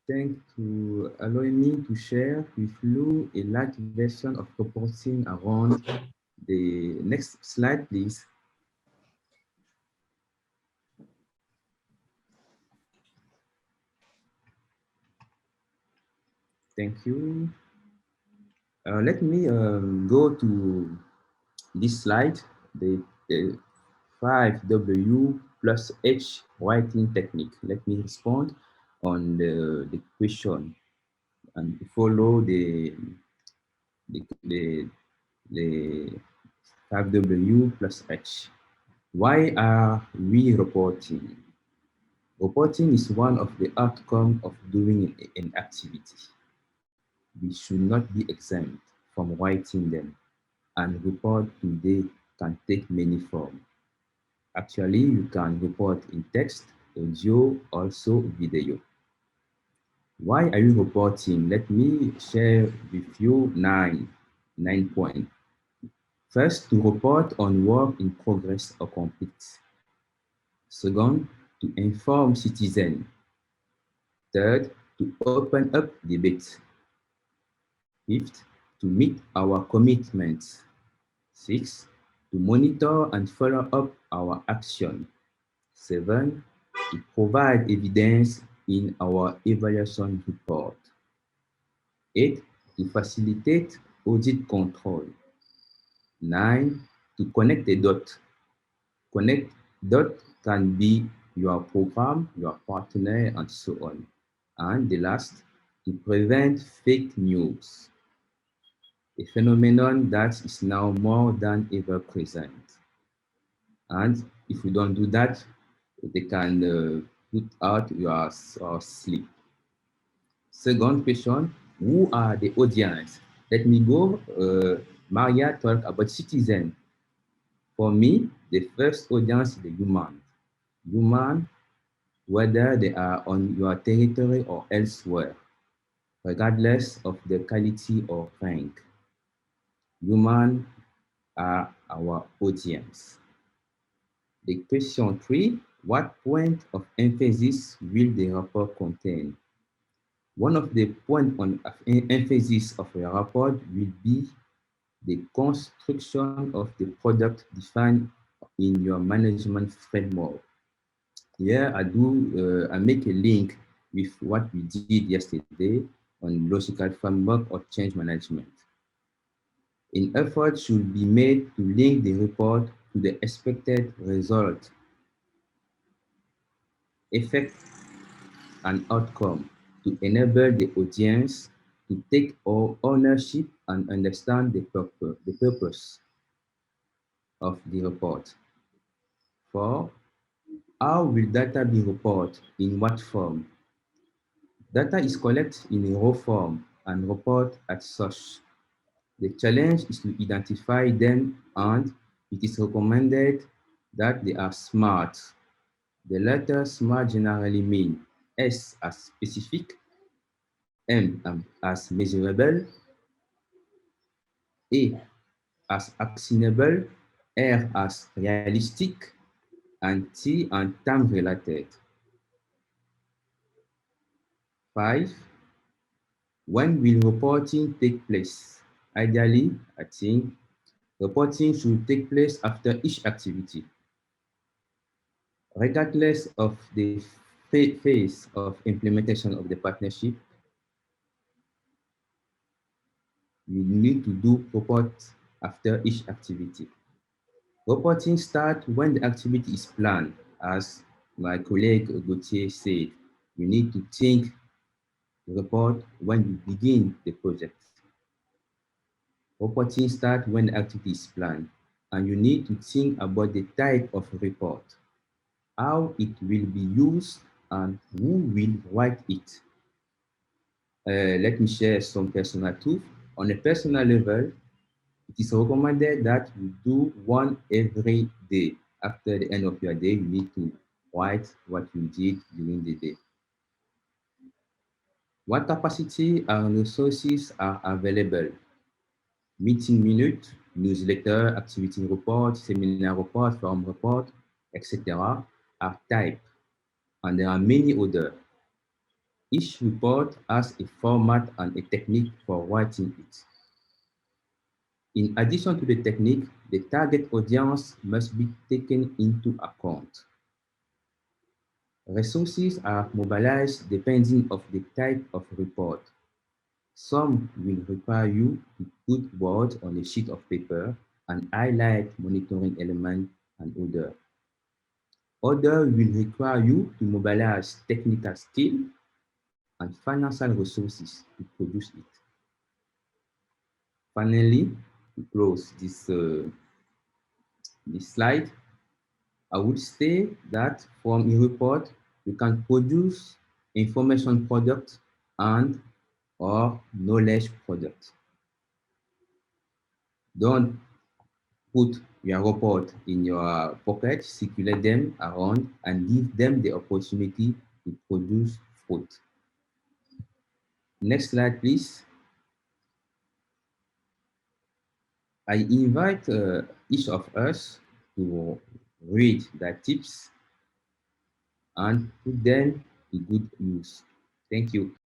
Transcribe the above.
Thanks to allowing me to share with you a light version of reporting around the next slide, please. Thank you. Let me go to this slide, the 5W plus H writing technique. Let me respond on the question and follow the, the 5W plus H. Why are we reporting? Reporting is one of the outcomes of doing an activity. We should not be exempt from writing them, and report today can take many forms. Actually, you can report in text, audio, also video. Why are you reporting? Let me share with you nine points. First, to report on work in progress or complete. Second, to inform citizens. Third, to open up debate. Fifth, to meet our commitments. Six, to monitor and follow up our action. Seven, to provide evidence in our evaluation report. Eight, to facilitate audit control. Nine, to connect the dot. Connect dot can be your program, your partner, and so on. And the last, to prevent fake news, a phenomenon that is now more than ever present. And if you don't do that, they can put out your sleep. Second question, who are the audience? Let me go. Maria talked about citizen. For me, the first audience is the human. Human, whether they are on your territory or elsewhere, regardless of the quality or rank. Human are our audience. The question three, what point of emphasis will the report contain? One of the points of emphasis of a report will be the construction of the product defined in your management framework. Here I make a link with what we did yesterday on logical framework or change management. An effort should be made to link the report to the expected result, effect, and outcome to enable the audience to take ownership and understand the purpose of the report. Four, how will data be reported? In what form? Data is collected in a raw form and reported as such. The challenge is to identify them, and it is recommended that they are SMART. The letter SMART generally mean S as specific, M as measurable, A as actionable, R as realistic, and T and time related. 5. When will reporting take place? Ideally, I think reporting should take place after each activity. Regardless of the phase of implementation of the partnership, we need to do reports after each activity. Reporting starts when the activity is planned. As my colleague Gauthier said, you need to think the report when you begin the project. Reporting starts when the activity is planned, and you need to think about the type of report, how it will be used, and who will write it. Let me share some personal tools. On a personal level, it is recommended that you do one every day. After the end of your day, you need to write what you did during the day. What capacity and resources are available? Meeting minute, newsletter, activity report, seminar report, forum report, etc. are typed, and there are many others. Each report has a format and a technique for writing it. In addition to the technique, the target audience must be taken into account. Resources are mobilized depending on the type of report. Some will require you to put words on a sheet of paper and highlight monitoring elements and others. Others will require you to mobilize technical skill and financial resources to produce it. Finally, to close this slide, I would say that from a report, you can produce information product and or knowledge product. Don't put your report in your pocket, circulate them around, and give them the opportunity to produce fruit. Next slide, please. I invite each of us to read the tips and put them to good use. Thank you.